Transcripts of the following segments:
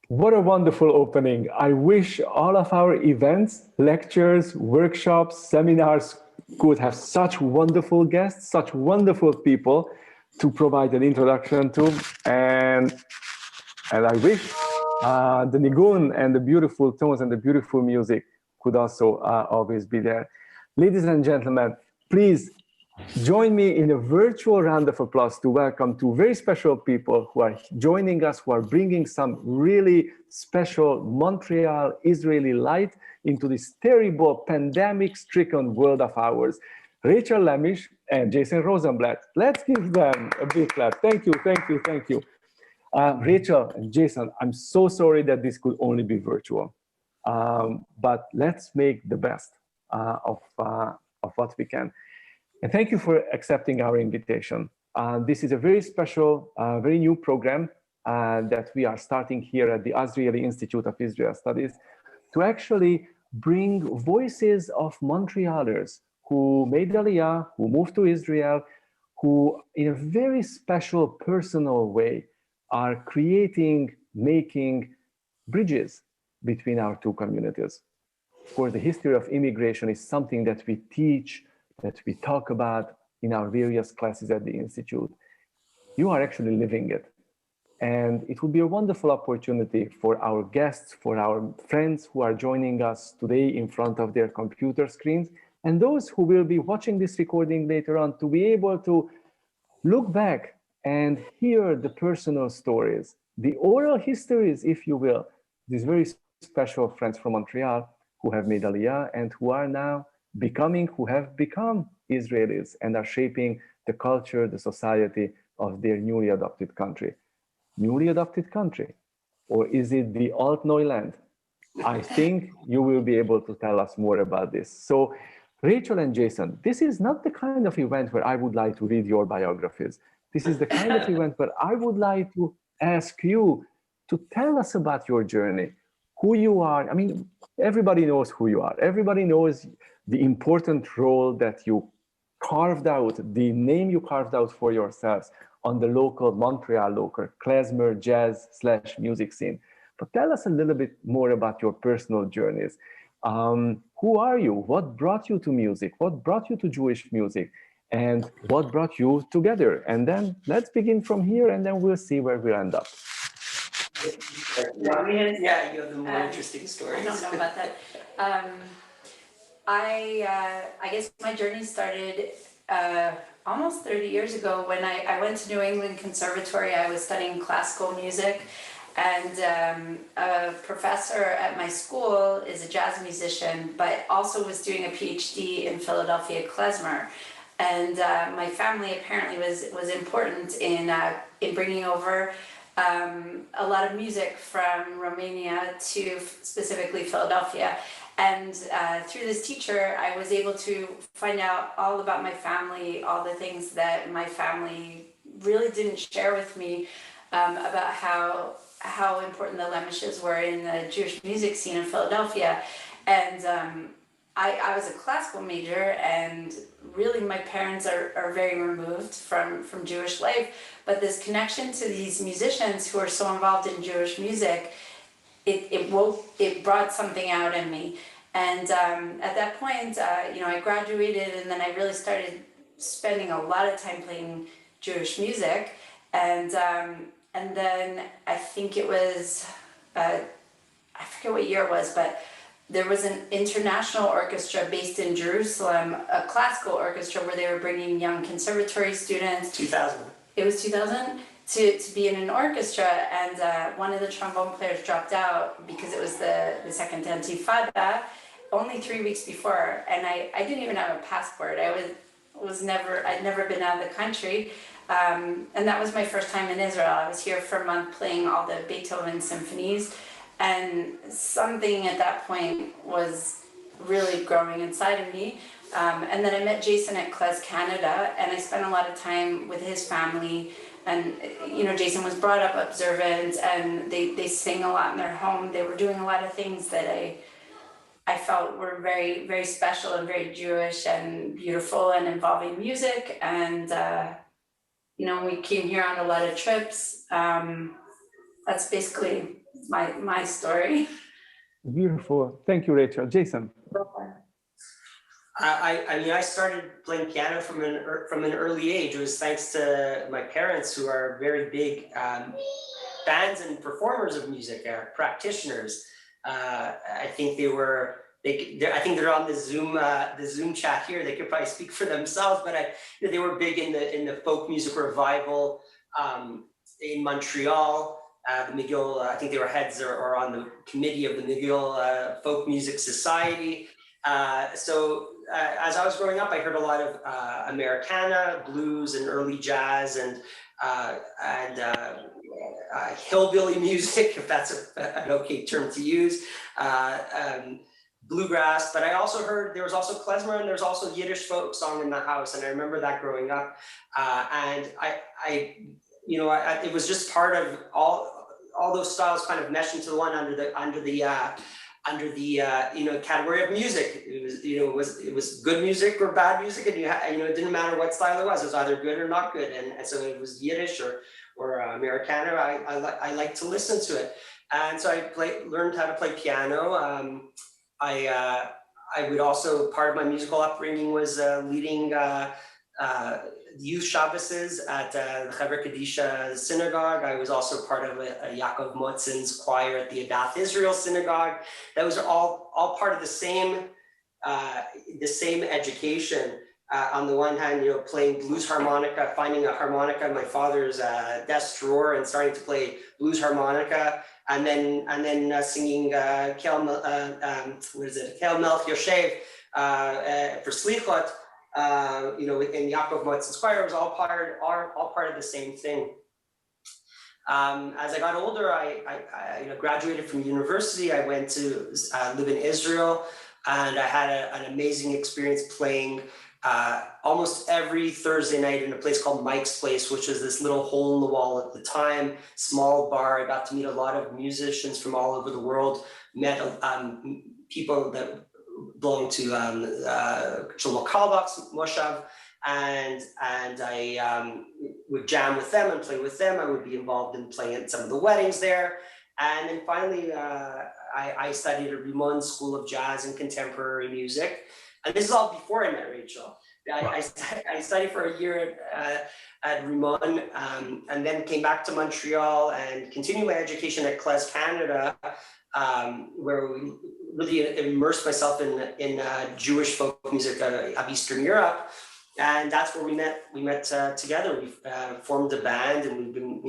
What a wonderful opening. I wish all of our events, lectures, workshops, seminars could have such wonderful guests, such wonderful people to provide an introduction to. And I wish the nigun and the beautiful tones and the beautiful music could also always be there. Ladies and gentlemen, please join me in a virtual round of applause to welcome two very special people who are joining us, who are bringing some really special Montreal Israeli light into this terrible pandemic-stricken world of ours. Rachel Lemisch and Jason Rosenblatt. Let's give them a big clap. Thank you, thank you, thank you. Rachel and Jason, I'm so sorry that this could only be virtual, but let's make the best of what we can. And thank you for accepting our invitation. This is a very special, very new program that we are starting here at the Azrieli Institute of Israel Studies to actually bring voices of Montrealers who made Aliyah, who moved to Israel, who in a very special, personal way are creating, making bridges between our two communities. Of course, the history of immigration is something that we teach, that we talk about in our various classes at the Institute. You are actually living it. And it would be a wonderful opportunity for our guests, for our friends who are joining us today in front of their computer screens, and those who will be watching this recording later on to be able to look back and hear the personal stories, the oral histories, if you will, these very special friends from Montreal who have made Aliyah and who are now who have become Israelis and are shaping the culture, the society of their newly adopted country. Newly adopted country? Or is it the Alt-Neuland? I think you will be able to tell us more about this. So Rachel and Jason, this is not the kind of event where I would like to read your biographies. This is the kind of event where I would like to ask you to tell us about your journey, who you are. I mean, everybody knows who you are. Everybody knows the important role that you carved out, the name you carved out for yourselves on the local Montreal, local klezmer jazz/music scene. But tell us a little bit more about your personal journeys. Who are you? What brought you to music? What brought you to Jewish music? And what brought you together? And then let's begin from here, and then we'll see where we end up. Yeah, you have the more interesting stories. I don't know about that. I guess my journey started almost 30 years ago when I went to New England Conservatory. I was studying classical music, and a professor at my school is a jazz musician, but also was doing a PhD in Philadelphia Klezmer. And my family apparently was important in bringing over a lot of music from Romania to specifically Philadelphia. And through this teacher, I was able to find out all about my family, all the things that my family really didn't share with me about how important the Lemishes were in the Jewish music scene in Philadelphia. And I was a classical major, and really my parents are very removed from Jewish life, but this connection to these musicians who are so involved in Jewish music, it brought something out in me. And at that point, I graduated, and then I really started spending a lot of time playing Jewish music. And then I think it was, I forget what year it was, but there was an international orchestra based in Jerusalem, a classical orchestra where they were bringing young conservatory students. 2000. It was 2000 to be in an orchestra, and one of the trombone players dropped out because it was the second Intifada, only 3 weeks before, and I didn't even have a passport. I'd never been out of the country, and that was my first time in Israel. I was here for a month playing all the Beethoven symphonies. And something at that point was really growing inside of me, And then I met Jason at Klez Canada, and I spent a lot of time with his family. And, you know, Jason was brought up observant, and they sing a lot in their home. They were doing a lot of things that I felt were very, very special and very Jewish and beautiful and involving music. And, you know, we came here on a lot of trips. That's basically my story. Beautiful. Thank you, Rachel. Jason. I mean, I started playing piano from an early age. It was thanks to my parents, who are very big fans and performers of music, practitioners. I think I think they're on the Zoom chat here. They could probably speak for themselves, but they were big in the folk music revival in Montreal. The McGill, I think they were heads or on the committee of the McGill Folk Music Society. So as I was growing up, I heard a lot of Americana, blues, and early jazz, and hillbilly music, if that's an okay term to use, bluegrass. But I also heard there was also klezmer, and there's also Yiddish folk song in the house, and I remember that growing up. And it was just part of all those styles kind of meshed into one under the category of music. It was good music or bad music, and it didn't matter what style it was either good or not good. And so it was Yiddish or Americana. I like to listen to it, and so I learned how to play piano. I would also, part of my musical upbringing was leading youth Shabbases at the Chaver Kadisha synagogue. I was also part of a Yaakov Motzin's choir at the Adath Israel synagogue. That was all part of the same education. On the one hand, playing blues harmonica, finding a harmonica in my father's desk drawer and starting to play blues harmonica, and then singing Kel Melch Yoshev for Slichot. In Yaakov Motzin's choir, was all part of the same thing. As I got older, I graduated from university. I went to live in Israel, and I had an amazing experience playing almost every Thursday night in a place called Mike's Place, which is this little hole in the wall at the time, small bar. I got to meet a lot of musicians from all over the world, met people that belong to Shlomo Carlebach's Moshav, and I would jam with them and play with them. I would be involved in playing at some of the weddings there. And then finally, I studied at Rimon School of Jazz and Contemporary Music. And this is all before I met Rachel. I studied for a year at Rimon, and then came back to Montreal and continued my education at Klez Canada, where we really immersed myself in Jewish folk music of Eastern Europe, and that's where we met together. We formed a band, and we've been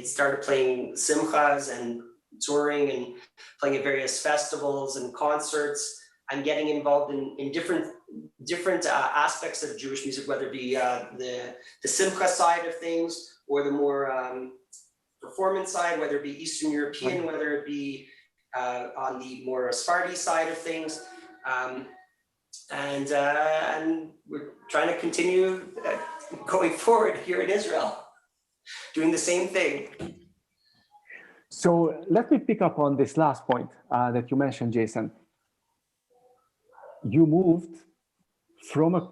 started playing simchas and touring and playing at various festivals and concerts, and getting involved in different aspects of Jewish music, whether it be the simcha side of things or the more performance side, whether it be Eastern European, whether it be on the more Sephardi side of things, and we're trying to continue going forward here in Israel, doing the same thing. So let me pick up on this last point that you mentioned, Jason. You moved from a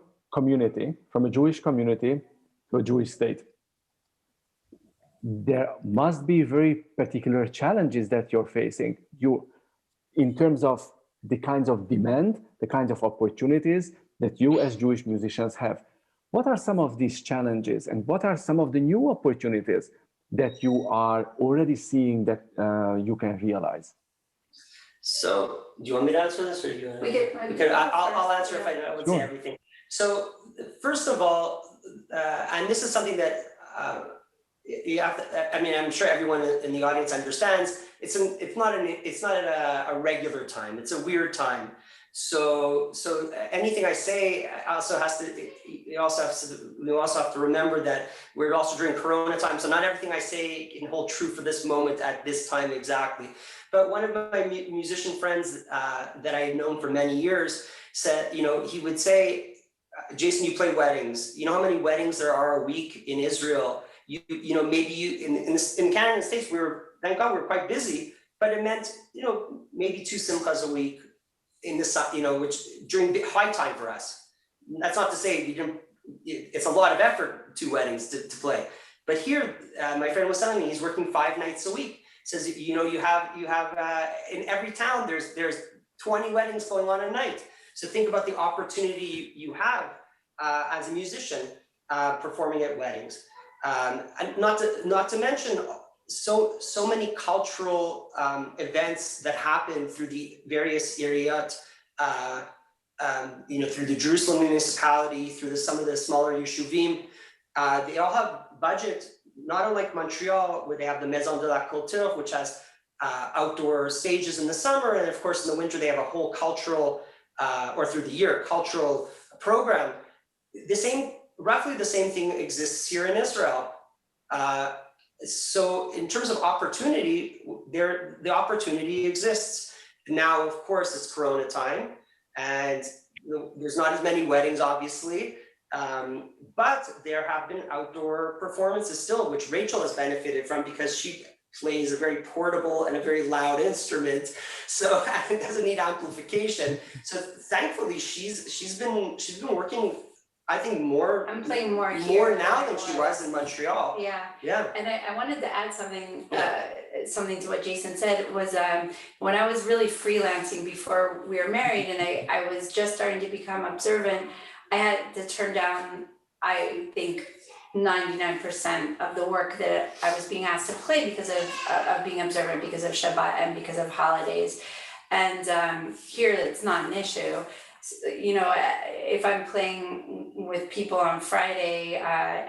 Jewish community to a Jewish state. There must be very particular challenges that you're facing. In terms of the kinds of demand, the kinds of opportunities that you as Jewish musicians have. What are some of these challenges, and what are some of the new opportunities that you are already seeing that you can realize? So, do you want me to answer this, or do you want to? I'll answer if I would say everything. So, first of all, and this is something that you have to, I'm sure everyone in the audience understands. It's not a regular time. It's a weird time. So anything I say we also have to remember that we're also during Corona time. So not everything I say can hold true for this moment at this time exactly. But one of my musician friends that I had known for many years said, he would say, Jason, you play weddings. You know how many weddings there are a week in Israel? Maybe in Canada and the States, thank God, we're quite busy, but it meant, maybe 2 simchas a week in the, which during high time for us. That's not to say it's a lot of effort, 2 weddings to play. But here, my friend was telling me he's working 5 nights a week. Says, you have in every town, there's 20 weddings going on a night. So think about the opportunity you have as a musician performing at weddings. And not to mention so many cultural events that happen through the various areas, through the Jerusalem municipality, through some of the smaller yeshuvim. They all have budget, not unlike Montreal, where they have the Maison de la Culture, which has outdoor stages in the summer, and of course in the winter they have a whole cultural, or through the year, cultural program. Roughly the same thing exists here in Israel. So in terms of opportunity, the opportunity exists. Now, of course, it's Corona time, and there's not as many weddings, obviously, but there have been outdoor performances still, which Rachel has benefited from because she plays a very portable and a very loud instrument, so it doesn't need amplification. So thankfully, she's been working, I think, more. I'm playing more here now than she was in Montreal. Yeah. And I wanted to add something to what Jason said. Was when I was really freelancing before we were married, and I was just starting to become observant, I had to turn down, I think, 99% of the work that I was being asked to play because of being observant, because of Shabbat and because of holidays. And here it's not an issue. If I'm playing with people on Friday,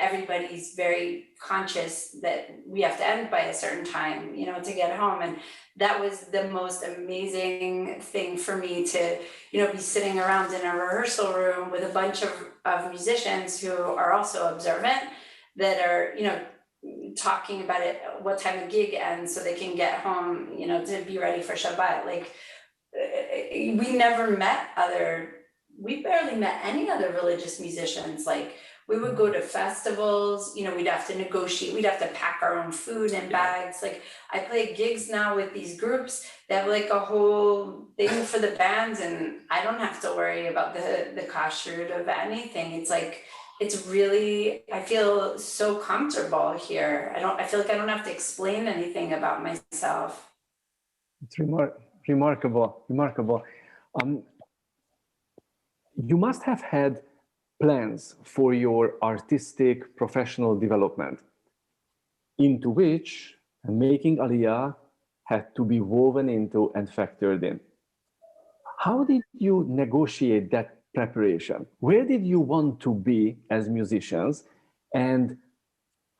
everybody's very conscious that we have to end by a certain time, to get home. And that was the most amazing thing for me to, be sitting around in a rehearsal room with a bunch of musicians who are also observant, that are, talking about it, what time the gig ends, so they can get home, to be ready for Shabbat. Like, we barely met any other religious musicians. Like, we would go to festivals, we'd have to negotiate, we'd have to pack our own food in bags. Like, I play gigs now with these groups that have like a whole thing for the bands, and I don't have to worry about the kashrut of anything. It's like, it's really, I feel so comfortable here. I feel like I don't have to explain anything about myself. It's remarkable. You must have had plans for your artistic professional development, into which making Aliyah had to be woven into and factored in. How did you negotiate that preparation? Where did you want to be as musicians, and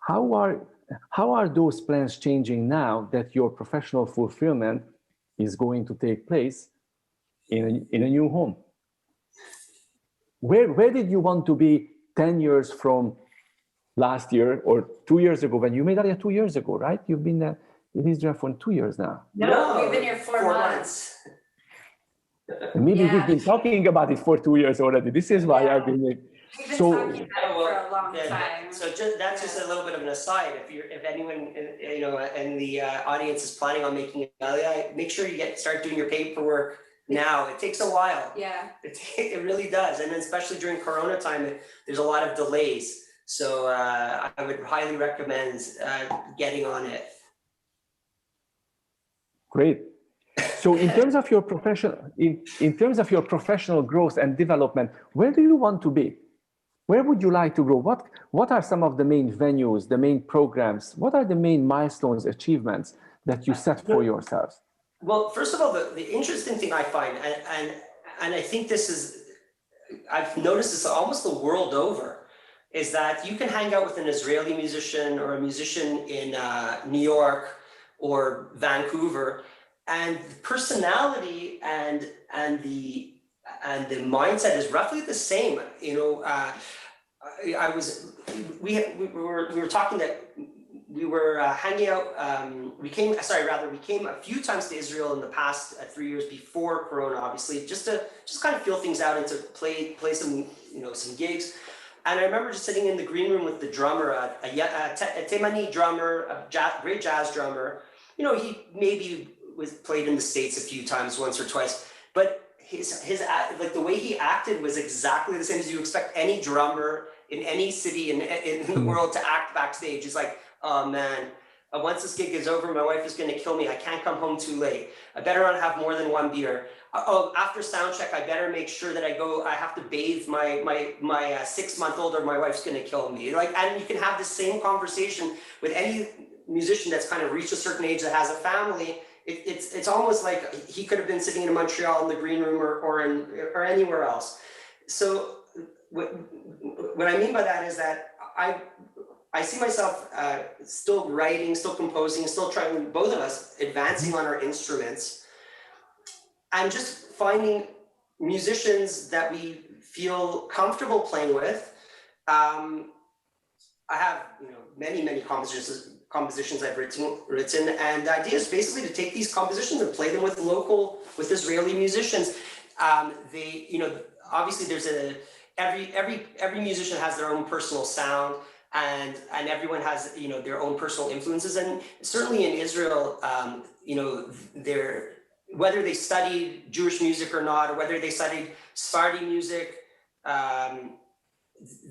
how are those plans changing now that your professional fulfillment is going to take place in a new home? Where did you want to be 10 years from last year or 2 years ago when you made Aliyah 2 years ago, right? You've been in Israel for 2 years now. No, we've been here 4 months. Maybe we've been talking about it for 2 years already. This is why I've been. We've been talking about it for a long time. So that's just a little bit of an aside. If anyone in the audience is planning on making Aliyah, make sure you start doing your paperwork now. It takes a while. Yeah. It really does, and especially during Corona time, there's a lot of delays. So I would highly recommend getting on it. Great. So in terms of your professional growth and development, where do you want to be? Where would you like to grow? What are some of the main venues, the main programs? What are the main milestones, achievements that you set for yourselves? Well, first of all, the interesting thing I find, and I think I've noticed this almost the world over, is that you can hang out with an Israeli musician or a musician in New York or Vancouver, and the personality and the mindset is roughly the same. We were talking that we were hanging out. We came a few times to Israel in the past 3 years before Corona, obviously, just to kind of feel things out and to play some some gigs. And I remember just sitting in the green room with the drummer, a Temani drummer, great jazz drummer. He maybe played in the States a few times, once or twice, but his like the way he acted was exactly the same as you expect any drummer in any city in the world to act backstage. He's like, oh man, once this gig is over, my wife is going to kill me. I can't come home too late. I better not have more than one beer. Oh, after sound check, I better make sure that I have to bathe my 6-month-old or my wife's going to kill me. And you can have the same conversation with any musician that's kind of reached a certain age that has a family. It's almost like he could have been sitting in Montreal in the green room or anywhere else. So what I mean by that is that I see myself still writing, still composing, still trying, both of us advancing on our instruments, and just finding musicians that we feel comfortable playing with. I have many compositions I've written, and the idea is basically to take these compositions and play them with Israeli musicians. Obviously there's every musician has their own personal sound, and everyone has their own personal influences, and certainly in Israel, whether they studied Jewish music or not, or whether they studied Sephardi music,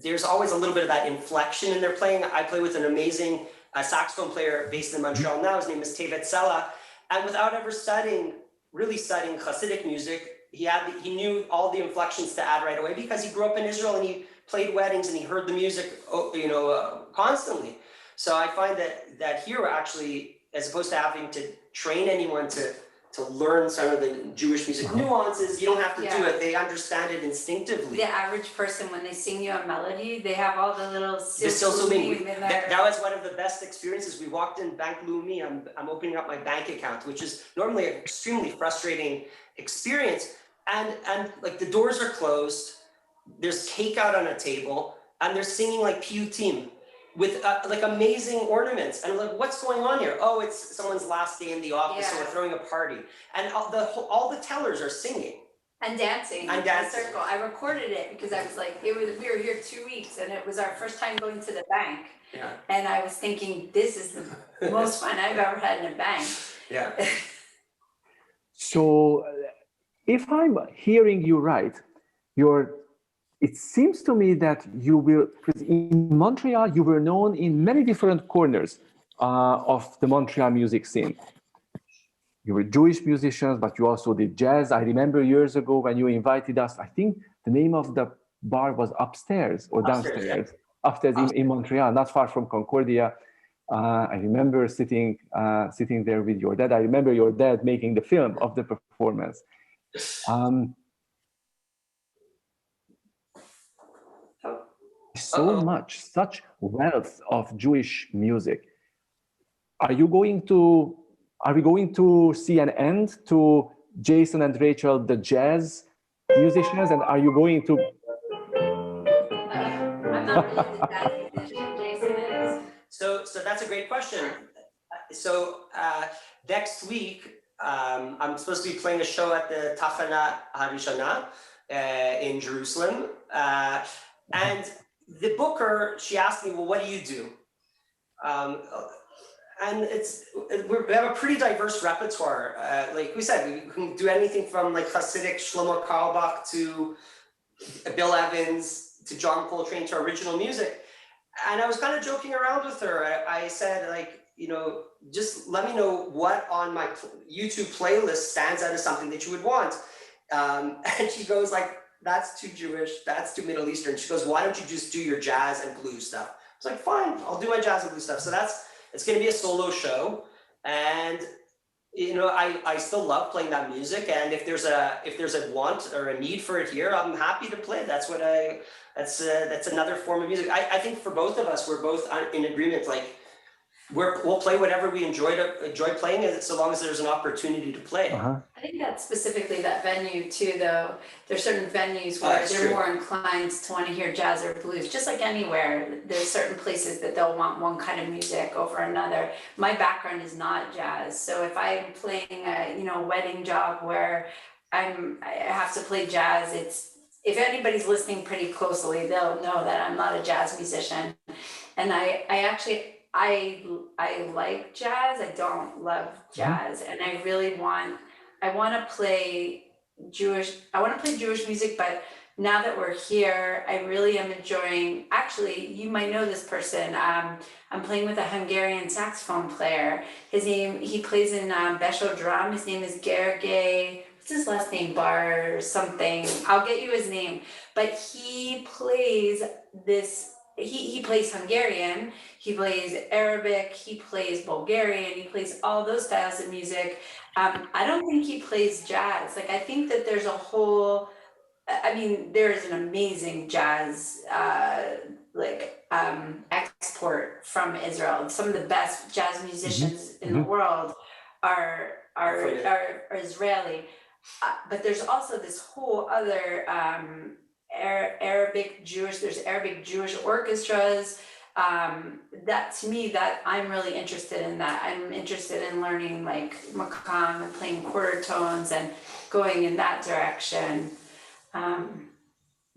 there's always a little bit of that inflection in their playing. I play with an amazing saxophone player based in Montreal now. His name is Tevet Sela, and without ever really studying Hasidic music, he knew all the inflections to add right away because he grew up in Israel and he played weddings and he heard the music, constantly. So I find that here we're actually, as opposed to having to train anyone to learn some of the Jewish music nuances, you don't have to do it. They understand it instinctively. The average person, when they sing you a melody, they have all the little that was one of the best experiences. We walked in Bank Leumi. I'm opening up my bank account, which is normally an extremely frustrating experience. And like the doors are closed, there's cake out on a table, and they're singing like piyutim with like amazing ornaments. And I'm like, what's going on here? Oh, it's someone's last day in the office, so we're throwing a party. And all the tellers are singing. And dancing. And dancing. Circle. I recorded it because I was like, we were here 2 weeks and it was our first time going to the bank. Yeah. And I was thinking, this is the most fun I've ever had in a bank. Yeah. So if I'm hearing you right, it seems to me that you will, because in Montreal, you were known in many different corners of the Montreal music scene. You were Jewish musicians, but you also did jazz. I remember years ago when you invited us, I think the name of the bar was Upstairs or Downstairs. Upstairs in Montreal, not far from Concordia. I remember sitting there with your dad. I remember your dad making the film of the performance. Such wealth of Jewish music. Are we going to see an end to Jason and Rachel, the jazz musicians, and are you going to? I'm not really that musician, Jason is. So that's a great question. So next week, I'm supposed to be playing a show at the Tachana Harishana in Jerusalem, and the booker, she asked me, well, what do you do? And we have a pretty diverse repertoire. Like we said, we can do anything from like Hasidic Shlomo Carlebach to Bill Evans to John Coltrane to original music. And I was kind of joking around with her. I said, like, just let me know what on my YouTube playlist stands out as something that you would want. And she goes like, that's too Jewish, that's too Middle Eastern. She goes, why don't you just do your jazz and blues stuff? I was like, fine, I'll do my jazz and blues stuff. So it's going to be a solo show. And, I still love playing that music. And if there's a want or a need for it here, I'm happy to play. That's another form of music. I think for both of us, we're both in agreement. Like we'll play whatever we enjoy playing, so long as there's an opportunity to play. I think that's specifically that venue too, though. There's certain venues where they're more inclined to want to hear jazz or blues. Just like anywhere, there's certain places that they'll want one kind of music over another. My background is not jazz, so if I'm playing a wedding job where I have to play jazz, if anybody's listening pretty closely, they'll know that I'm not a jazz musician. And I like jazz. I don't love jazz, and I want to play Jewish music. But now that we're here, I really am enjoying. Actually, you might know this person. I'm playing with a Hungarian saxophone player. He plays in Besho drum. His name is Gergely. What's his last name? Bar or something. I'll get you his name. But he plays this. He plays Hungarian, he plays Arabic, he plays Bulgarian, he plays all those styles of music. I don't think he plays jazz. Like, I think that there's there is an amazing jazz export from Israel. Some of the best jazz musicians in the world are Israeli. But there's also this whole other Arabic Jewish orchestras. That to me, that I'm really interested in that. I'm interested in learning like makam and playing quarter tones and going in that direction.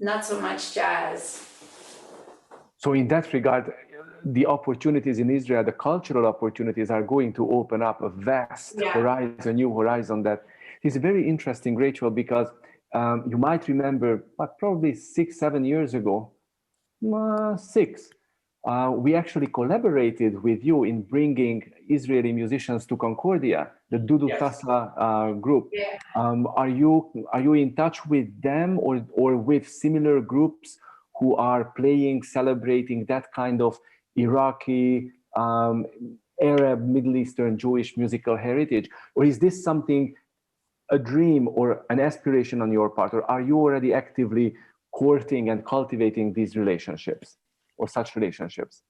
Not so much jazz. So in that regard, the opportunities in Israel, the cultural opportunities are going to open up a vast horizon, a new horizon that is very interesting, Rachel, because you might remember, but probably 6-7 years ago, we actually collaborated with you in bringing Israeli musicians to Concordia, the Dudu Tasa group. Yeah. Are you in touch with them or with similar groups who are playing, celebrating that kind of Iraqi, Arab, Middle Eastern, Jewish musical heritage? Or is this something, a dream or an aspiration on your part, or are you already actively courting and cultivating these relationships or such relationships?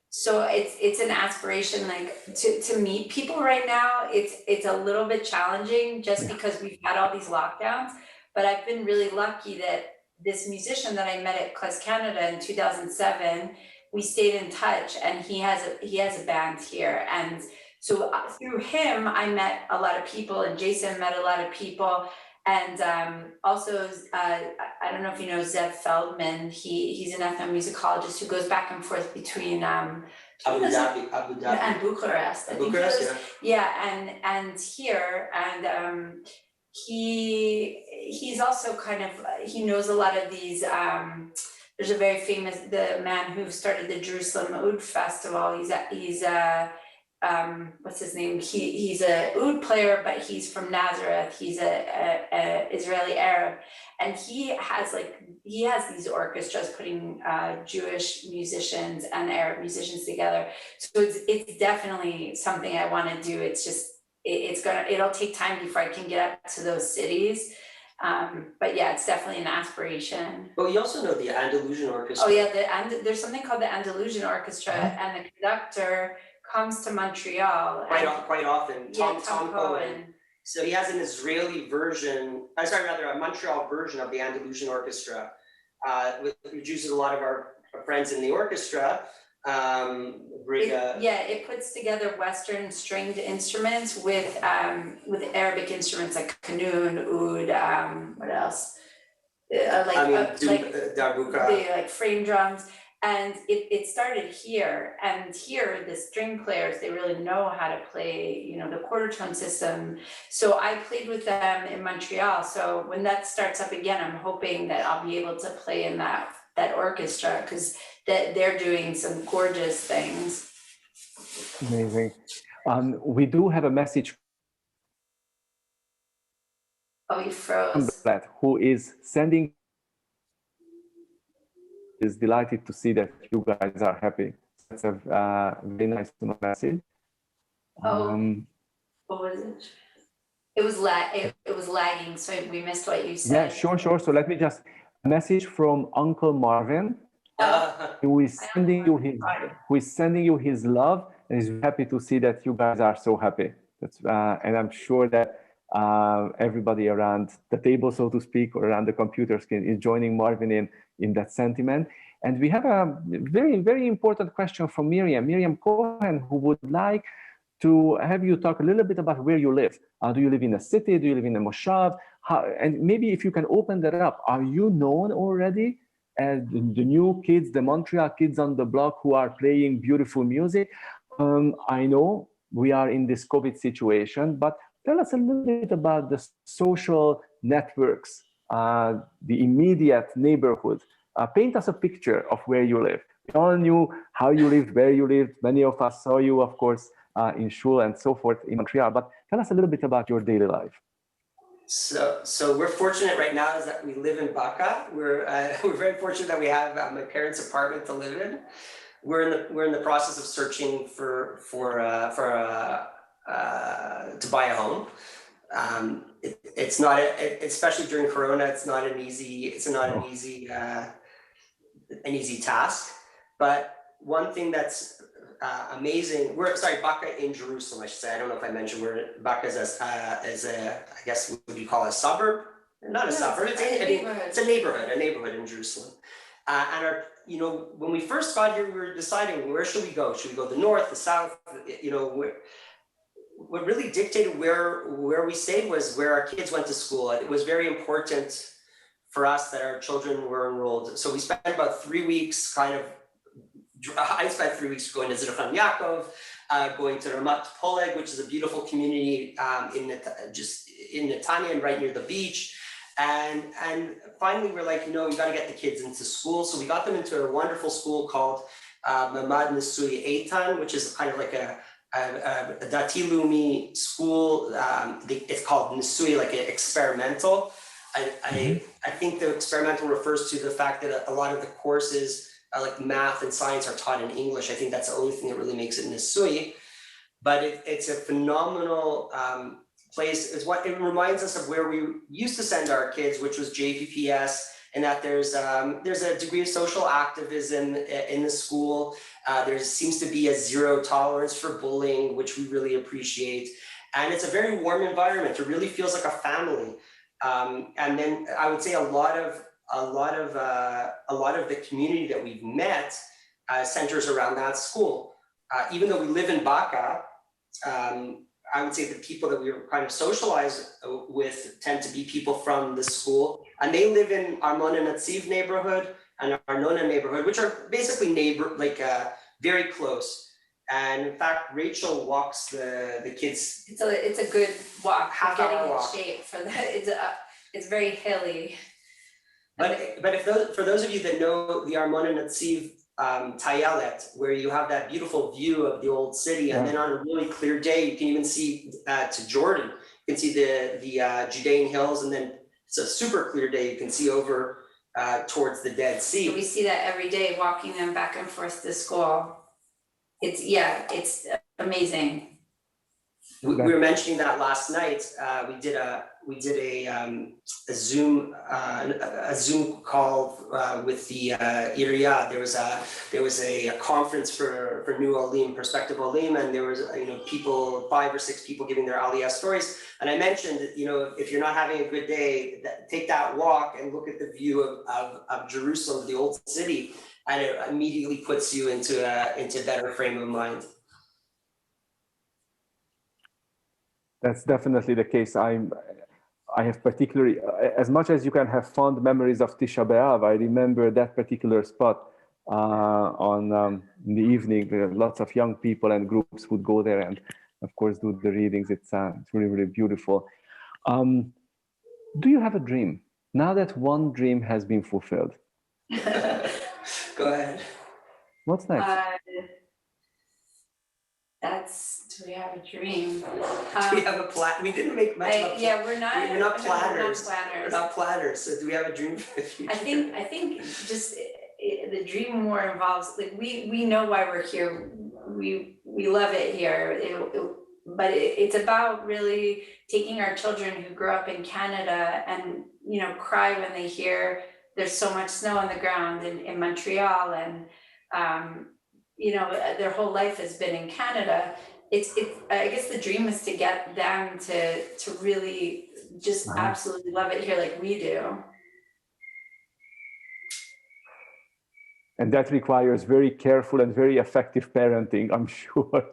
So it's an aspiration, like to meet people right now. It's a little bit challenging just because we've had all these lockdowns, but I've been really lucky that this musician that I met at Klez Canada in 2007, we stayed in touch, and he has a band here. And so through him, I met a lot of people, and Jason met a lot of people. And also, I don't know if you know Zev Feldman. He's an ethnomusicologist who goes back and forth between Abu Dhabi and Bucharest. And here, and he's also kind of, he knows a lot of these. There's a very famous, the man who started the Jerusalem Oud Festival. He's what's his name? He's a oud player, but he's from Nazareth. He's a Israeli Arab, and he has these orchestras putting Jewish musicians and Arab musicians together. So it's definitely something I want to do. It's just it'll take time before I can get up to those cities. But yeah, it's definitely an aspiration. Well, you also know the Andalusian Orchestra. Oh yeah, there's something called the Andalusian Orchestra, and the conductor comes to Montreal quite often. Tom Cohen. So he has an Israeli version, a Montreal version of the Andalusian Orchestra, which uses a lot of our friends in the orchestra. It puts together Western stringed instruments with Arabic instruments like kanun, oud, what else? Darbuka. Like frame drums. And it started here, and here the string players, they really know how to play, the quarter tone system. So I played with them in Montreal. So when that starts up again, I'm hoping that I'll be able to play in that orchestra, because they're doing some gorgeous things. Amazing. We do have a message. Oh, you froze. Who is sending. Is delighted to see that you guys are happy. That's a very nice message. What was it? It was lagging, so we missed what you said. Yeah, sure. So let me just, a message from Uncle Marvin, who is sending you his love, and is happy to see that you guys are so happy. That's and I'm sure that everybody around the table, so to speak, or around the computer screen is joining Marvin in that sentiment. And we have a very, very important question from Miriam Cohen, who would like to have you talk a little bit about where you live. Do you live in a city? Do you live in a moshav? And maybe if you can open that up, are you known already as the new kids, the Montreal kids on the block who are playing beautiful music? I know we are in this COVID situation, but tell us a little bit about the social networks, the immediate neighborhood. Paint us a picture of where you live. We all knew how you lived, where you lived. Many of us saw you, of course, in shul and so forth in Montreal. But tell us a little bit about your daily life. So we're fortunate right now is that we live in Baka. We're very fortunate that we have my parents' apartment to live in. We're in the process of searching to buy a home. It's not especially during Corona. It's not an easy task. But one thing that's amazing. Baka in Jerusalem, I should say. I don't know if I mentioned where Baka is I guess what you call a suburb? Not a suburb. It's a neighborhood in Jerusalem. And when we first got here, we were deciding where should we go? Should we go the north, the south? What really dictated where we stayed was where our kids went to school. It was very important for us that our children were enrolled. So we spent about 3 weeks I spent 3 weeks going to Zidchan Yaakov, going to Ramat Poleg, which is a beautiful community in Netanya and right near the beach. And finally, we're like, we got to get the kids into school. So we got them into a wonderful school called Mamad Nisui Eitan, which is kind of like a Dati Lumi school. It's called Nisui, like an experimental. I think the experimental refers to the fact that a lot of the courses like math and science are taught in English. I think that's the only thing that really makes it Nisui. But it's a phenomenal place. It reminds us of where we used to send our kids, which was JPPS, and that there's a degree of social activism in the school. There seems to be a zero tolerance for bullying, which we really appreciate. And it's a very warm environment. It really feels like a family. And then I would say a lot of the community that we've met centers around that school. Even though we live in Baka, I would say the people that we were kind of socialized with tend to be people from the school, and they live in Armona Natziv neighborhood and Arnona neighborhood, which are basically very close. And in fact, Rachel walks the kids. It's a good walk. Half-hour walk. In shape for that. It's very hilly. But for those of you that know the Armona Natziv Tayalet, where you have that beautiful view of the old city, and then on a really clear day, you can even see to Jordan. You can see the Judean hills, and then it's a super clear day. You can see over towards the Dead Sea. So we see that every day, walking them back and forth to school. It's amazing. We were mentioning that last night. We did a Zoom call with the Iriyah. There was a conference for new Olim, prospective Olim, and there was 5 or 6 people giving their Aliyah stories. And I mentioned if you're not having a good day, take that walk and look at the view of Jerusalem, the old city, and it immediately puts you into a better frame of mind. That's definitely the case. I have particularly, as much as you can have fond memories of Tisha B'Av, I remember that particular spot in the evening. Lots of young people and groups would go there and, of course, do the readings. It's really, really beautiful. Do you have a dream? Now that one dream has been fulfilled. Go ahead. What's next? Do we have a dream? Do we have a plan? We didn't make much of a we're not planners. We're not planners. So do we have a dream for the future? I think just the dream more involves, like, we know why we're here. We love it here. But it's about really taking our children who grew up in Canada and cry when they hear there's so much snow on the ground in Montreal, and you know, their whole life has been in Canada. I guess the dream is to get them to really just absolutely love it here like we do. And that requires very careful and very effective parenting, I'm sure.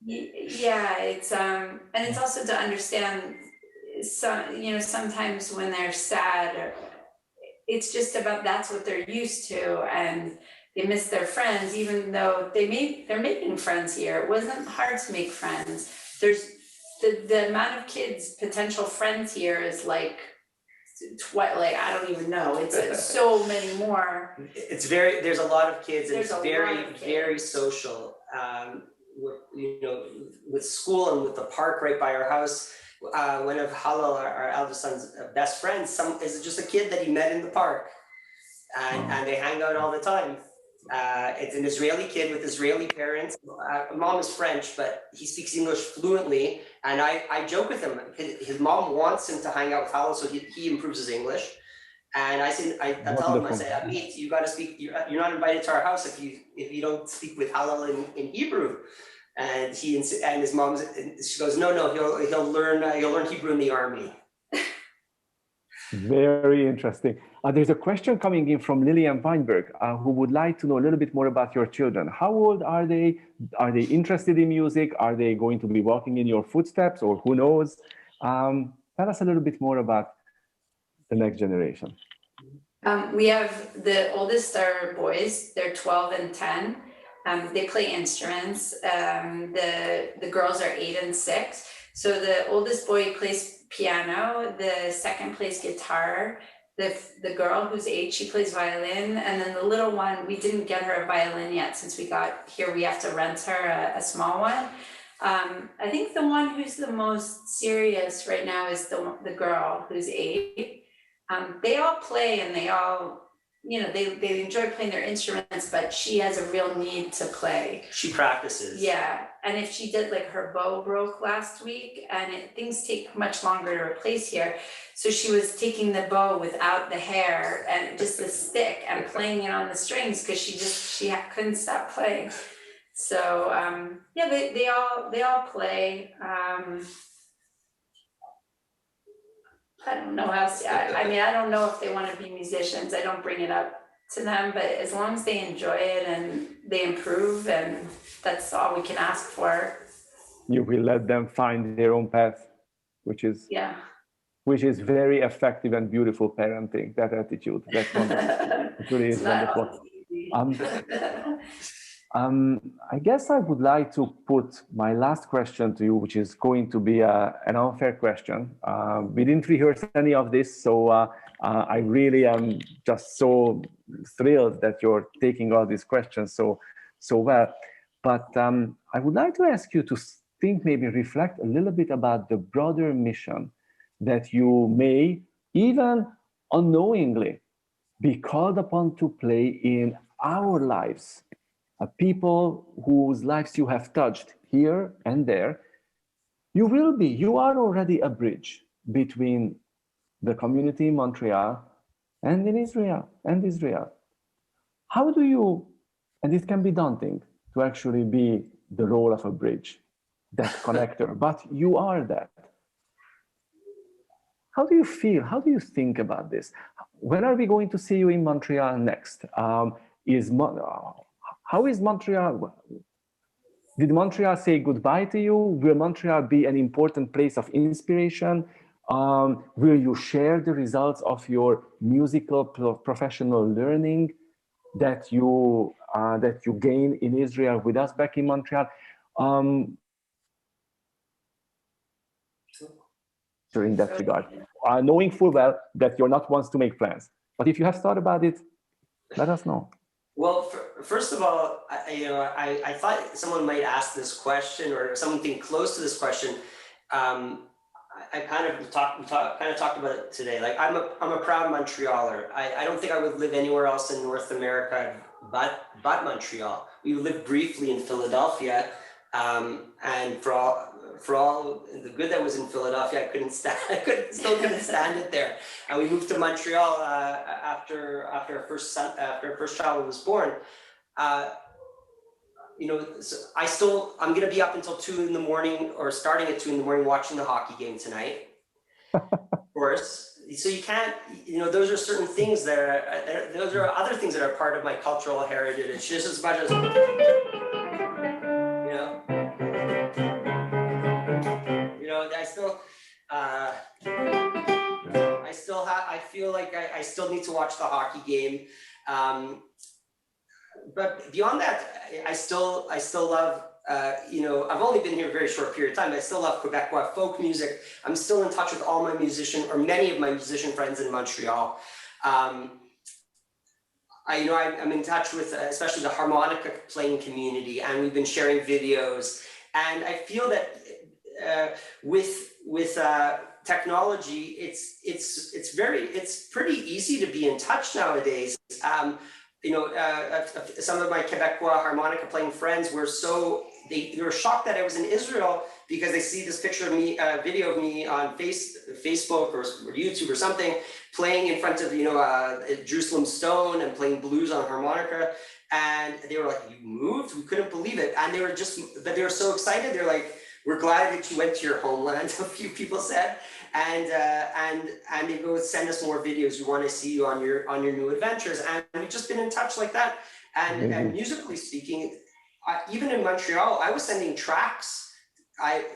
Yeah, and it's also to understand, you know, sometimes when they're sad, it's just about that's what they're used to, and they miss their friends, even though they're making friends here. It wasn't hard to make friends. There's the amount of kids, potential friends here is like I don't even know. It's so many more. There's a lot of kids, and There's it's very social. You know, with school and with the park right by our house. One of Halal, our eldest son's best friends, is just a kid that he met in the park, and they hang out all the time. It's an Israeli kid with Israeli parents. Mom is French, but he speaks English fluently. And I joke with him. His mom wants him to hang out with Halal so he improves his English. And I tell him, I say, Amit, you got to speak. You're not invited to our house if you don't speak with Halal in Hebrew. And his mom, she goes, no, he'll learn Hebrew in the army. Very interesting. There's a question coming in from Lillian Weinberg, who would like to know a little bit more about your children. How old are they? Are they interested in music? Are they going to be walking in your footsteps, or who knows? Tell us a little bit more about the next generation. We have the oldest are boys. They're 12 and 10. They play instruments. The girls are 8 and 6. So the oldest boy plays piano. The second plays guitar. The girl who's 8, she plays violin. And then the little one, we didn't get her a violin yet. Since we got here, we have to rent her a small one. I think the one who's the most serious right now is the girl who's 8. They all play, and they all, you know, they enjoy playing their instruments, but she has a real need to play. She practices. Yeah, and if she did, like, her bow broke last week, and things take much longer to replace here. So she was taking the bow without the hair and just the stick and playing it on the strings because she couldn't stop playing. So yeah, they all play. I don't know how else. I mean, I don't know if they want to be musicians. I don't bring it up to them, but as long as they enjoy it and they improve, and that's all we can ask for. You will let them find their own path, which is very effective and beautiful parenting. That attitude, that's wonderful. It really is wonderful. I guess I would like to put my last question to you, which is going to be an unfair question. We didn't rehearse any of this, so I really am just so thrilled that you're taking all these questions so well. But I would like to ask you to maybe reflect a little bit about the broader mission that you may, even unknowingly, be called upon to play in our lives. People whose lives you have touched here and there. You are already a bridge between the community in Montreal and in Israel. How do you, and it can be daunting to actually be the role of a bridge, that connector, but you are that. How do you feel? How do you think about this? When are we going to see you in Montreal next? How is Montreal? Did Montreal say goodbye to you? Will Montreal be an important place of inspiration? Will you share the results of your musical professional learning that you gain in Israel with us back in Montreal? In that regard, knowing full well that you're not ones to make plans, but if you have thought about it, let us know. Well, first of all, I thought someone might ask this question, or something close to this question. I kind of talked about it today. Like, I'm a proud Montrealer. I don't think I would live anywhere else in North America but Montreal. We lived briefly in Philadelphia, and for all the good that was in Philadelphia, still couldn't stand it there. And we moved to Montreal after our first child was born. So I'm going to be up until 2 in the morning, or starting at 2 in the morning, watching the hockey game tonight. Of course. So you can't, those are certain things those are other things that are part of my cultural heritage, just as much as, I feel like I still need to watch the hockey game. But beyond that, I still love, I've only been here a very short period of time, but I still love Quebecois folk music. I'm still in touch with all my many of my musician friends in Montreal. I'm in touch with especially the harmonica playing community, and we've been sharing videos. And I feel that with technology, it's pretty easy to be in touch nowadays. Some of my Quebecois harmonica playing friends were they were shocked that I was in Israel, because they see this picture of me, video of me on Facebook or YouTube or something, playing in front of Jerusalem Stone and playing blues on harmonica, and they were like, "You moved?" We couldn't believe it, and they were so excited. They're like, "We're glad that you went to your homeland," a few people said, and they go, "Send us more videos. We want to see you on your new adventures." And we've just been in touch like that. And musically speaking, even in Montreal, I was sending tracks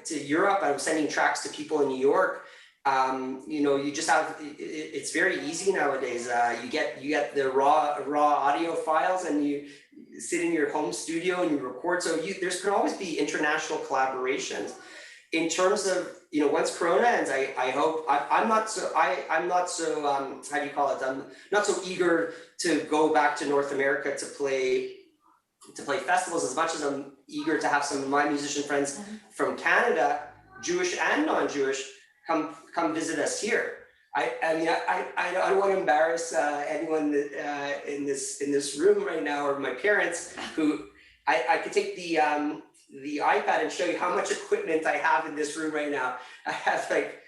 to Europe. I was sending tracks to people in New York. You just have, it's very easy nowadays. You get the raw audio files, and you sit in your home studio and you record. So there's can always be international collaborations. In terms of, once Corona ends, I hope, I'm not so how do you call it? I'm not so eager to go back to North America to play festivals as much as I'm eager to have some of my musician friends from Canada, Jewish and non-Jewish, come visit us here. I don't want to embarrass anyone in this room right now, or my parents, who I could take the iPad and show you how much equipment I have in this room right now. I have like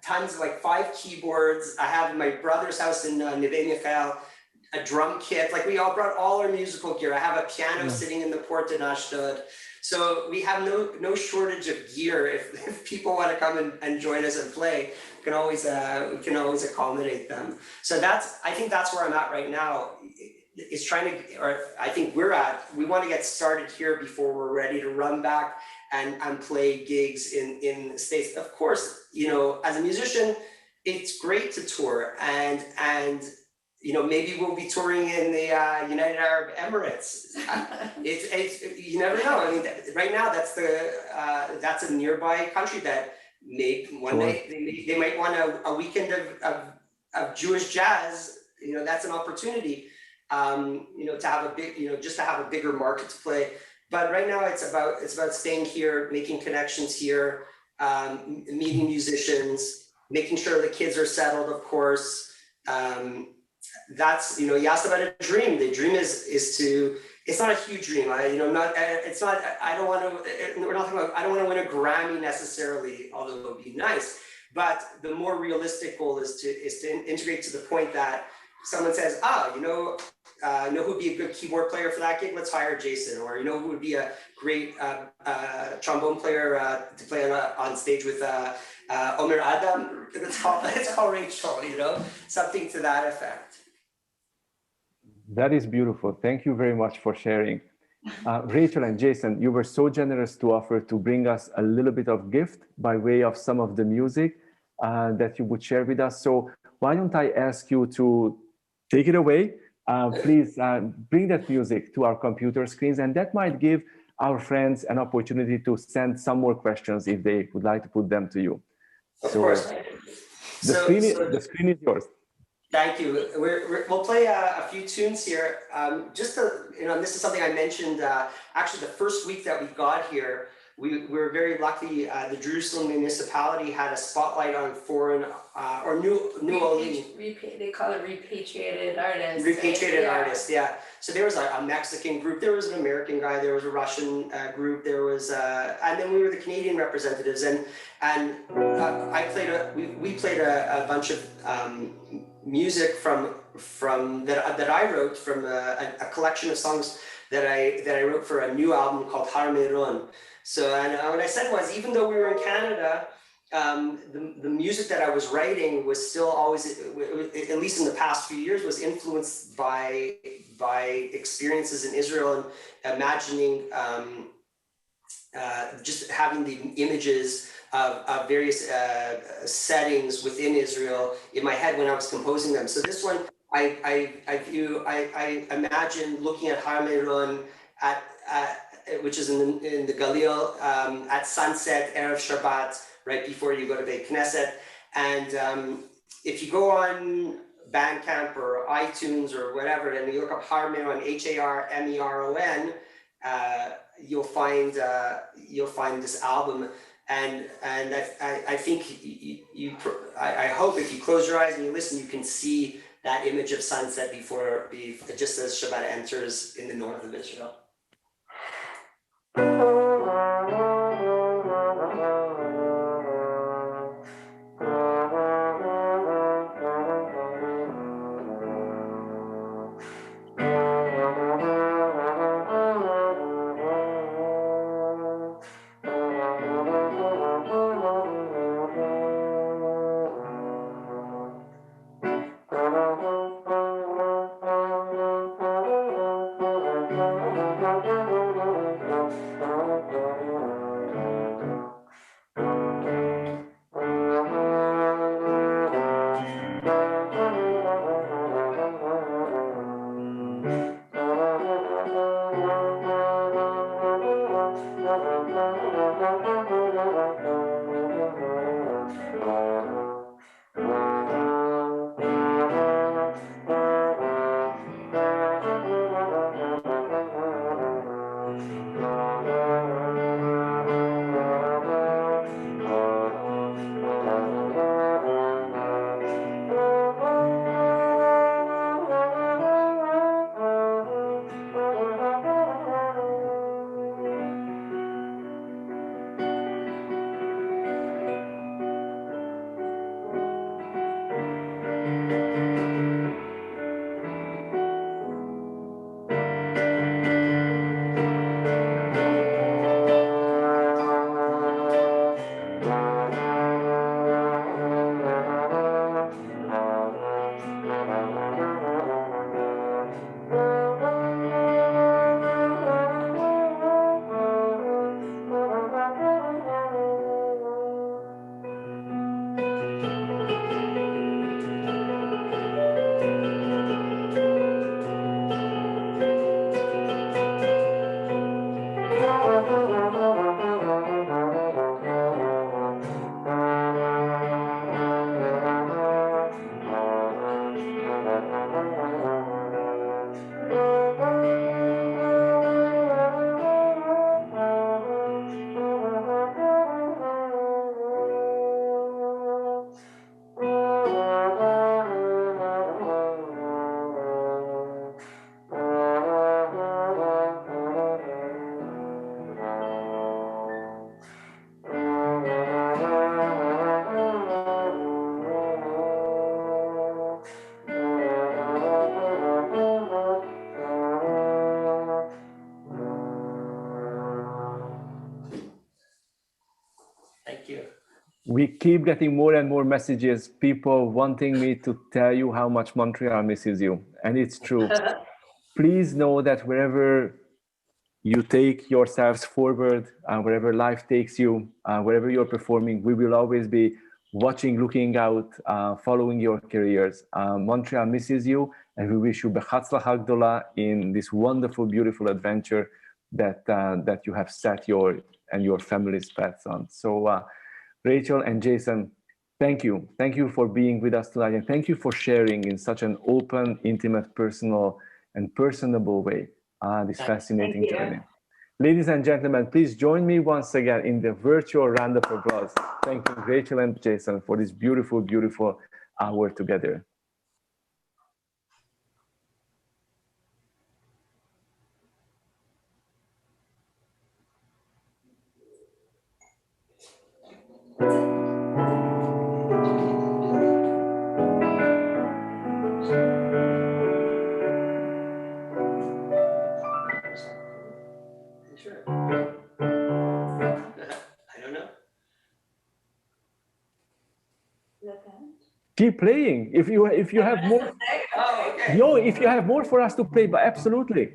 tons, like 5 keyboards. I have in my brother's house in Neve-Michael a drum kit. Like, we all brought all our musical gear. I have a piano sitting in the Port in Ashdod. So we have no shortage of gear. If people want to come and join us and play, we can always accommodate them. So I think that's where I'm at right now. We want to get started here before we're ready to run back and play gigs in the States. Of course, as a musician, it's great to tour, and maybe we'll be touring in the United Arab Emirates. You never know. I mean, right now that's a nearby country that one day they might want a weekend of Jewish jazz. That's an opportunity. To have a big, just to have a bigger market to play. But right now it's about staying here, making connections here, meeting musicians, making sure the kids are settled, of course. That's, you asked about a dream. The dream is to, it's not a huge dream. I don't want to win a Grammy necessarily, although it would be nice. But the more realistic goal is to integrate to the point that someone says, know who would be a good keyboard player for that gig? Let's hire Jason. Or who would be a great trombone player to play on stage with Omer Adam? It's called Rachel. Something to that effect. That is beautiful. Thank you very much for sharing. Rachel and Jason, you were so generous to offer to bring us a little bit of gift by way of some of the music that you would share with us. So why don't I ask you to take it away? Please bring that music to our computer screens, and that might give our friends an opportunity to send some more questions if they would like to put them to you. Of course. The screen is yours. Thank you. We'll play a few tunes here. This is something I mentioned actually the first week that we got here. we were very lucky. The Jerusalem municipality had a spotlight on foreign or new they call it repatriated artists. Repatriated right? artists, yeah. So there was a Mexican group, there was an American guy, there was a Russian group, there was, and then we were the Canadian representatives, and we played a bunch of music from that I wrote from a collection of songs that I wrote for a new album called Harmonica. So, and what I said was, even though we were in Canada, the music that I was writing was still always, at least in the past few years, was influenced by experiences in Israel and imagining, just having the images of various settings within Israel in my head when I was composing them. So this one, I imagine looking at Har Meron at which is in the Galil at sunset, Erev Shabbat, right before you go to Beit Knesset. And if you go on Bandcamp or iTunes or whatever, and you look up Har Meron, Harmeron, you'll find this album. And I think I hope if you close your eyes and you listen, you can see that image of sunset just as Shabbat enters in the north of Israel. We keep getting more and more messages, people wanting me to tell you how much Montreal misses you. And it's true. Please know that wherever you take yourselves forward, wherever life takes you, wherever you're performing, we will always be watching, looking out, following your careers. Montreal misses you, and we wish you bechatzlacha gdola in this wonderful, beautiful adventure that you have set your and your family's paths on. So, Rachel and Jason, thank you. Thank you for being with us tonight, and thank you for sharing in such an open, intimate, personal, and personable way this fascinating journey. Ladies and gentlemen, please join me once again in the virtual round of applause. Thank you, Rachel and Jason, for this beautiful, beautiful hour together. Sure. I don't know. Keep playing. If you have more, Oh, okay. no, if you have more for us to play, but absolutely.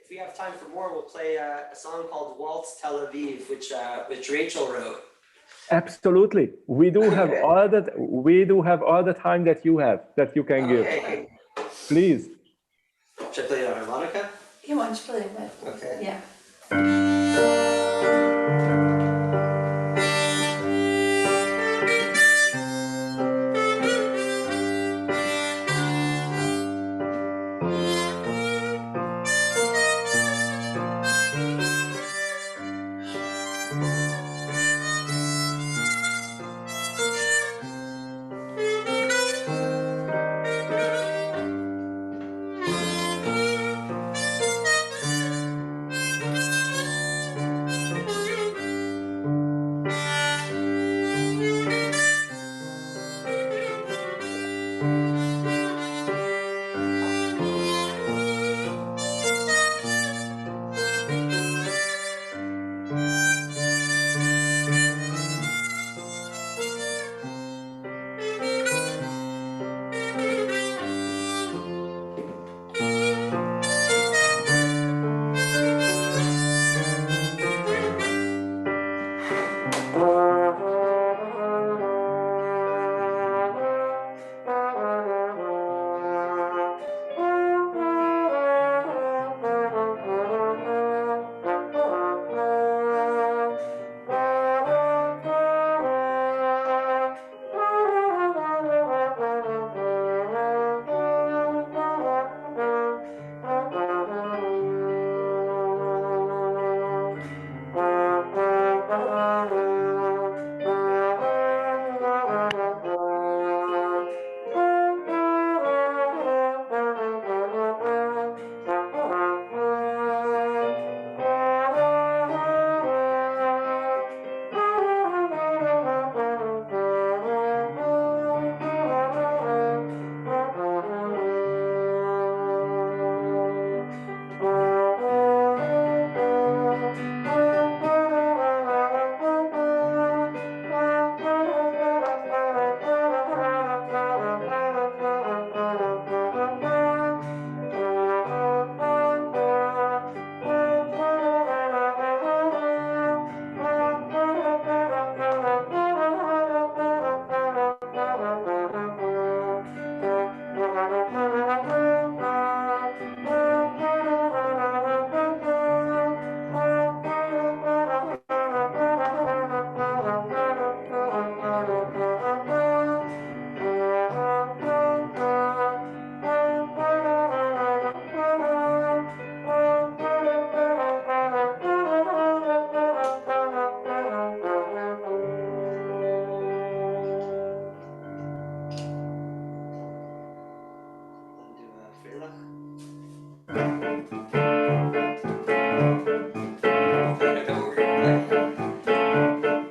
If we have time for more, we'll play a song called Waltz Tel Aviv, which Rachel wrote. Absolutely. We do have all that. We do have all the time that you have, that you can give. Please. Should I play the harmonica? Yeah, why don't you play a bit? Okay. Yeah.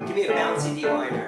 Give me a bouncy D minor.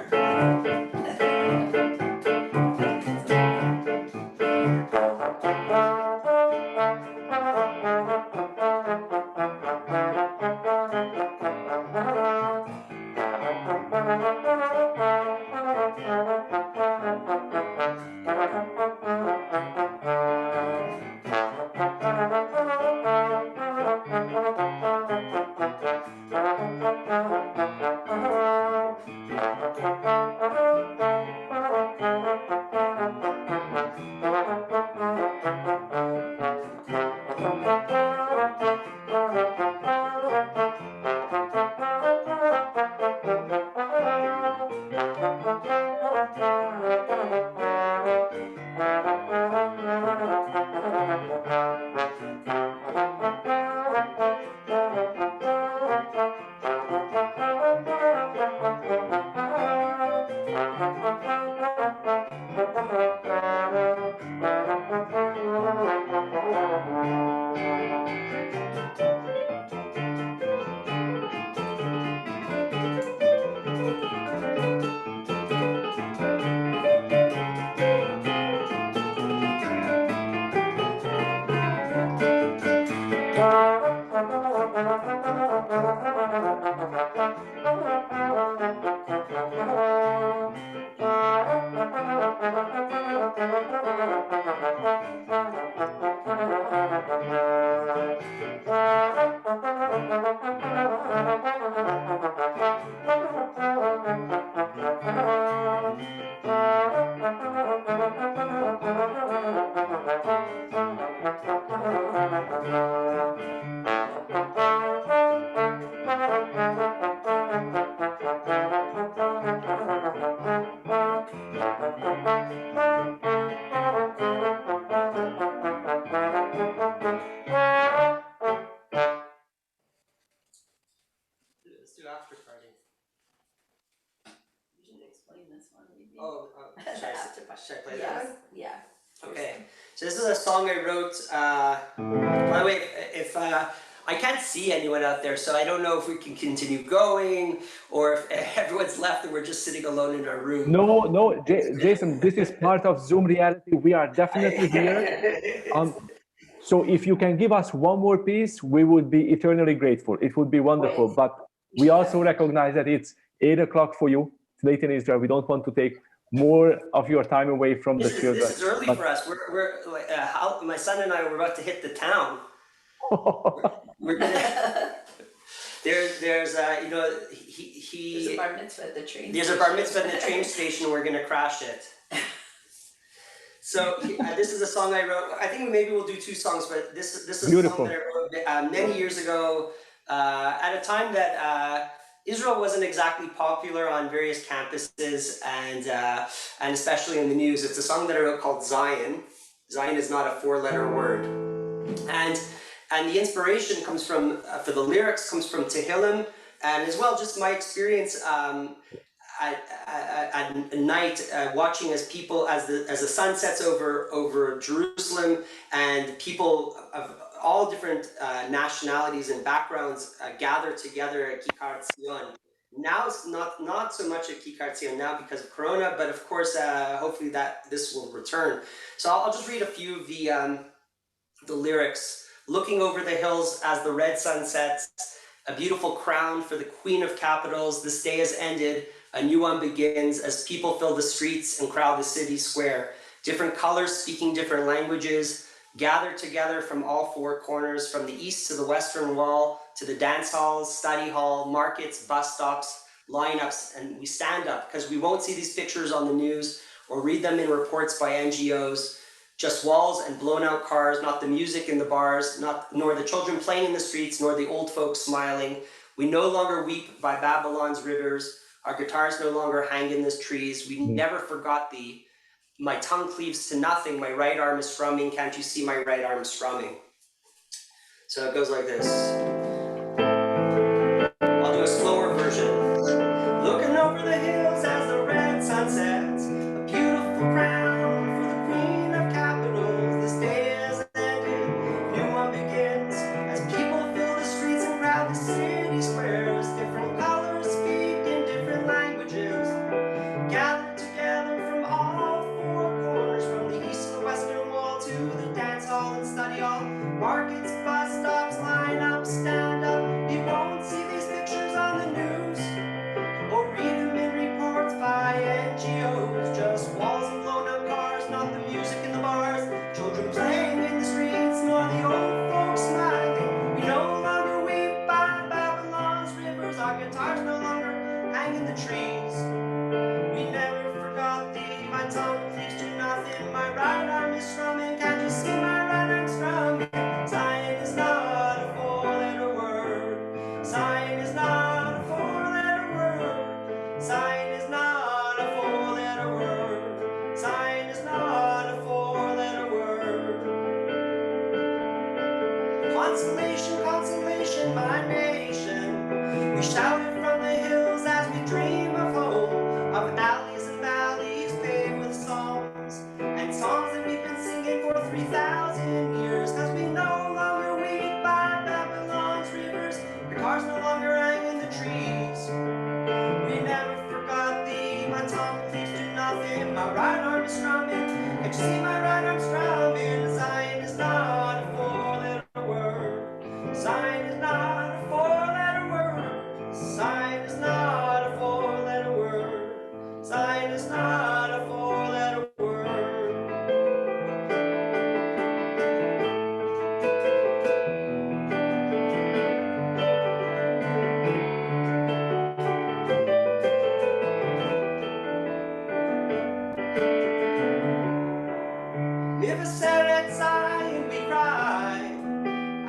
after party? You should explain this one, maybe. Oh, should I play Yes. that? Yeah. Okay, so this is a song I wrote, by the way, if I can't see anyone out there, so I don't know if we can continue going, or if everyone's left and we're just sitting alone in our room. No, Jason, this is part of Zoom reality. We are definitely here. So if you can give us one more piece, we would be eternally grateful. It would be wonderful. But we also recognize that it's 8 o'clock for you. It's late in Israel. We don't want to take more of your time away from the children. This is early for us. We're like, my son and I were about to hit the town. We're gonna, there's there's a bar mitzvah at the train There's station. a bar mitzvah at the train station. We're gonna crash it. So this is a song I wrote. I think maybe we'll do two songs, but this is Beautiful. a song that I wrote many years ago, at a time that Israel wasn't exactly popular on various campuses, and especially in the news. It's a song that I wrote called Zion. Zion is not a four-letter word, and the inspiration comes from for the lyrics comes from Tehillim, and as well just my experience at night, watching as the sun sets over Jerusalem, and people of all different nationalities and backgrounds gather together at Kikar Tzion. Now it's not so much at Kikar Tzion now because of Corona, but of course, hopefully this will return. So I'll just read a few of the lyrics. Looking over the hills as the red sun sets, a beautiful crown for the queen of capitals. This day has ended. A new one begins as people fill the streets and crowd the city square. Different colors speaking different languages gather together from all four corners, from the east to the western wall, to the dance halls, study hall, markets, bus stops, lineups, and we stand up because we won't see these pictures on the news or read them in reports by NGOs. Just walls and blown out cars, not the music in the bars, nor the children playing in the streets, nor the old folks smiling. We no longer weep by Babylon's rivers. Our guitars no longer hang in the trees. We never forgot thee. My tongue cleaves to nothing. My right arm is strumming. Can't you see my right arm strumming? So it goes like this. I'll do a slower version. Looking over the hills as the red sun sets, a beautiful crown for the queen of capitals. This day has ended, new one begins, as people fill the streets and crowd the city squares. Different colors speak in different languages, gathered together from all four corners, from the east to the western wall, to the dance hall and study hall, markets, bus stops, line up, stand up. You won't see these pictures on the news or read them in reports by NGOs. Just walls and blown up cars, not the music in the bars, children playing in the streets, nor the old folks smiling. We no longer weep by Babylon's rivers, our guitars no longer hang in the trees. We never forgot thee, my tongue cleaves to nothing, my right arm is strumming. Can't you see my right arm strumming? Zion is not a four-letter word. Zion is not a four-letter word. Zion is not a four-letter word. Zion is not a four-letter word. Consolation, consolation, my nation. We shouted from the hills as we dream of home, of alleys and valleys paved with songs, and songs that we've been singing for 3,000 years, cause we no longer weep by Babylon's rivers, the cars no longer hang in the trees. We never forgot thee, my tongue cleaves to nothing, my right arm is strumming. Can't you see my right arm strumming? Zion is not a four-letter word. Zion is not a four-letter word. Zion is not a four-letter word. Zion is not a four-letter word. Mivaseret Zion, we cry.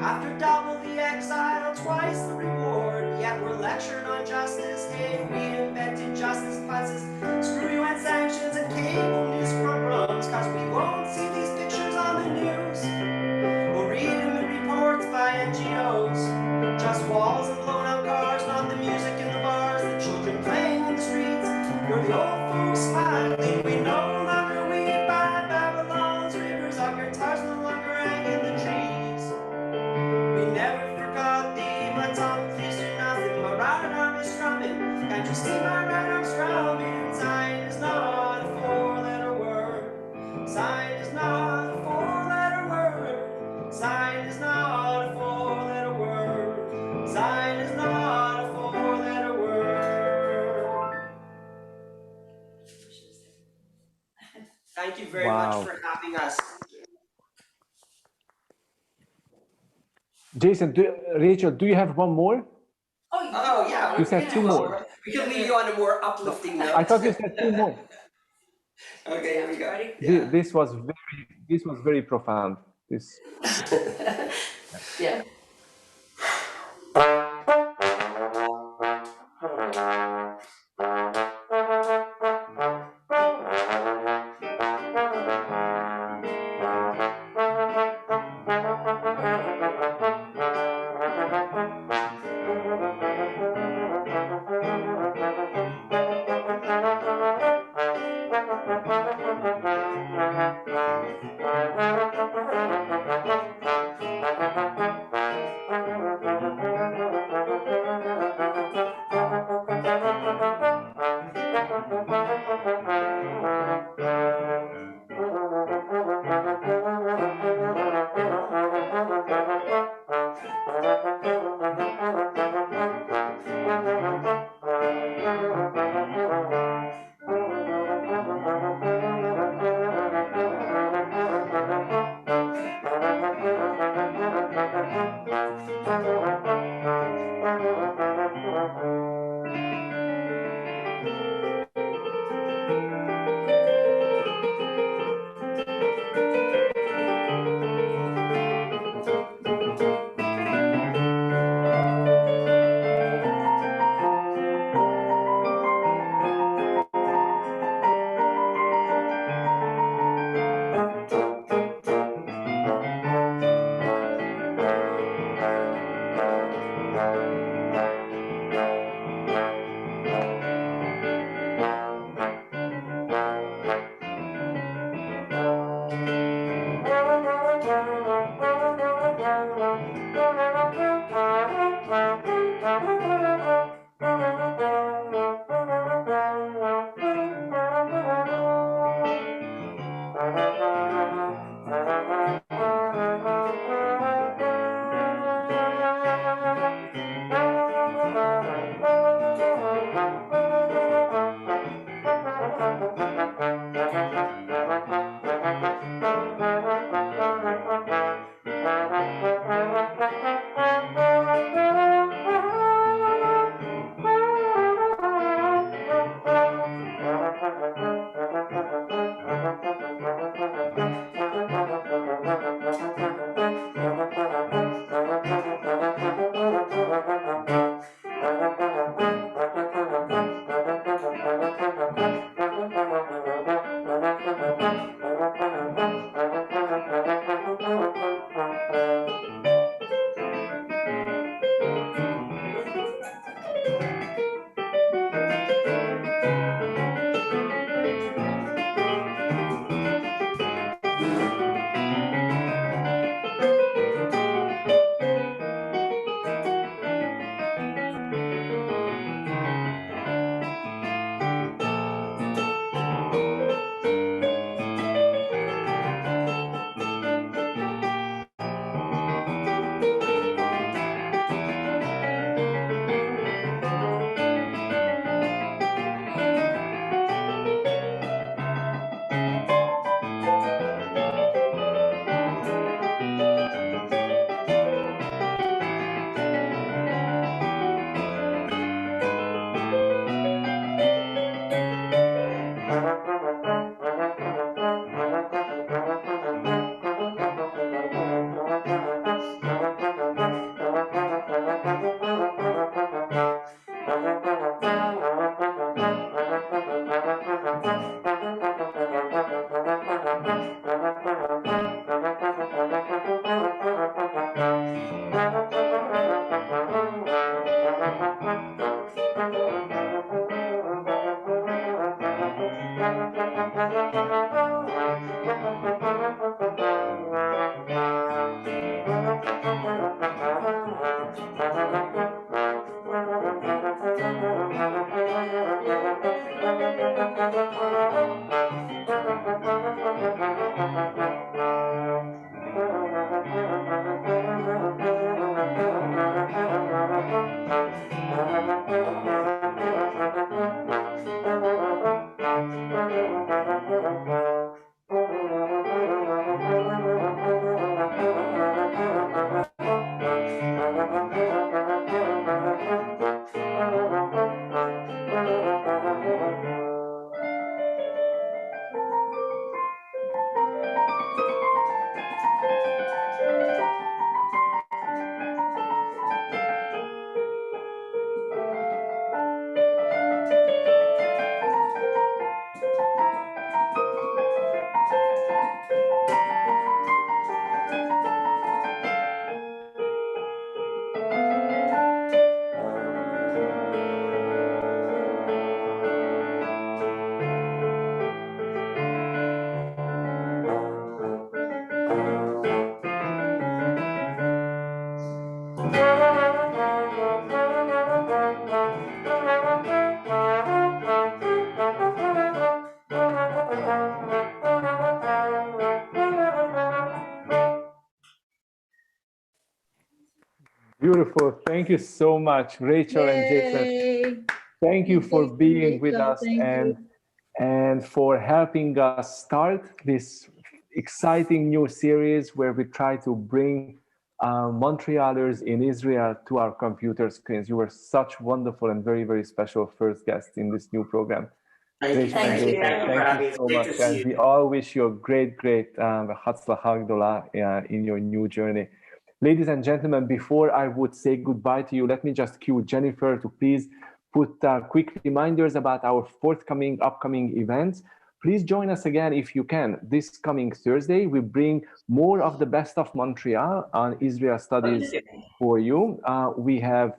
After double the exile, twice the reward, yet we're lectured on justice. Hey, we invented justice classes, screw you and sanctions and cable news programs, cause we won't see these pictures on the news or read them in reports by NGOs. Just walls and blown out cars, not the music in the the old folks smiling. We no longer weep by Babylon's rivers. Our guitars no longer hang in the trees. We never forgot thee, my tongue, please do nothing. My right arm is strumming. Can't you see my right arm strumming? Sign is not a four-letter word. Sign is not a four-letter word. Sign is not a four-letter word. Sign is not a four-letter word. Thank you very much Wow. for having us. Jason, Rachel, do you have one more? Oh yeah, You said two more. We can leave you on a more uplifting note. I thought you said two more. Okay, here we go. Yeah. This was very profound. This. Yeah. Beautiful. Thank you so much, Rachel and Jason. Yay. Thank you for Jason, being with Rachel, us thank you. and for helping us start this exciting new series where we try to bring Montrealers in Israel to our computer screens. You were such wonderful and very, very special first guests in this new program. Thank you. Rachel and Thank you. Jason, Thank you for thank having you me. It's so great much. to see And we you. all wish you a great, great Hatzlacha Gdola in your new journey. Ladies and gentlemen, before I would say goodbye to you, let me just cue Jennifer to please put quick reminders about our upcoming events. Please join us again if you can. This coming Thursday, we bring more of the best of Montreal on Israel studies for you. We have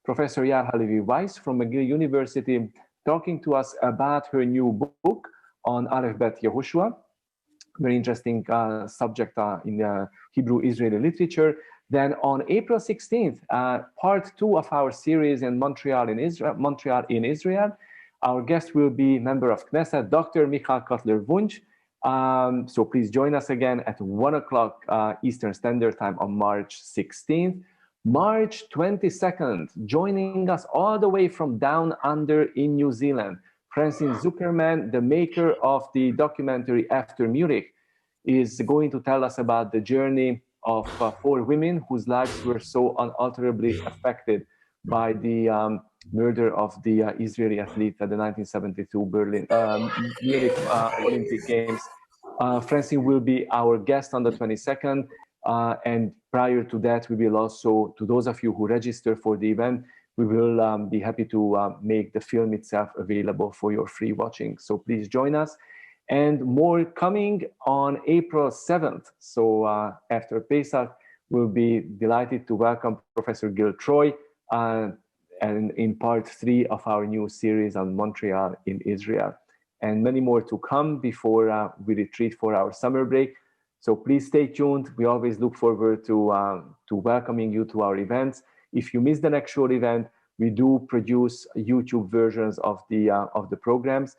Professor Yael Halevi-Weiss from McGill University talking to us about her new book on Aleph Bet Yehoshua. Very interesting subject in Hebrew Israeli literature. Then on April 16th, part 2 of our series in Montreal in Israel. Our guest will be member of Knesset, Dr. Michal Kotler-Wunsch. So please join us again at 1 o'clock Eastern Standard Time on March 16th. March 22nd, joining us all the way from down under in New Zealand, Francine Zuckerman, the maker of the documentary After Munich, is going to tell us about the journey of 4 women whose lives were so unalterably affected by the murder of the Israeli athlete at the 1972 Munich Olympic Games. Francine will be our guest on the 22nd. And prior to that, we will also, to those of you who register for the event, we will be happy to make the film itself available for your free watching. So please join us. And more coming on April 7th. So after Pesach, we'll be delighted to welcome Professor Gil Troy and in part 3 of our new series on Montreal in Israel. And many more to come before we retreat for our summer break. So please stay tuned. We always look forward to welcoming you to our events. If you missed an actual event, we do produce YouTube versions of the programs,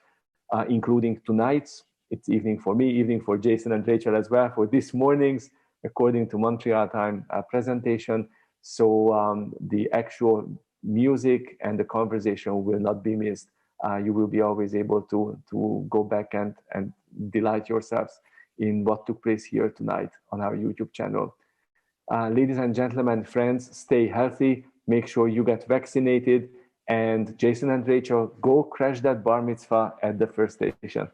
including tonight's. It's evening for me, evening for Jason and Rachel as well, for this morning's, according to Montreal time, presentation. So the actual music and the conversation will not be missed. You will be always able to go back and delight yourselves in what took place here tonight on our YouTube channel. Ladies and gentlemen, friends, stay healthy, make sure you get vaccinated, and Jason and Rachel, go crash that bar mitzvah at the first station.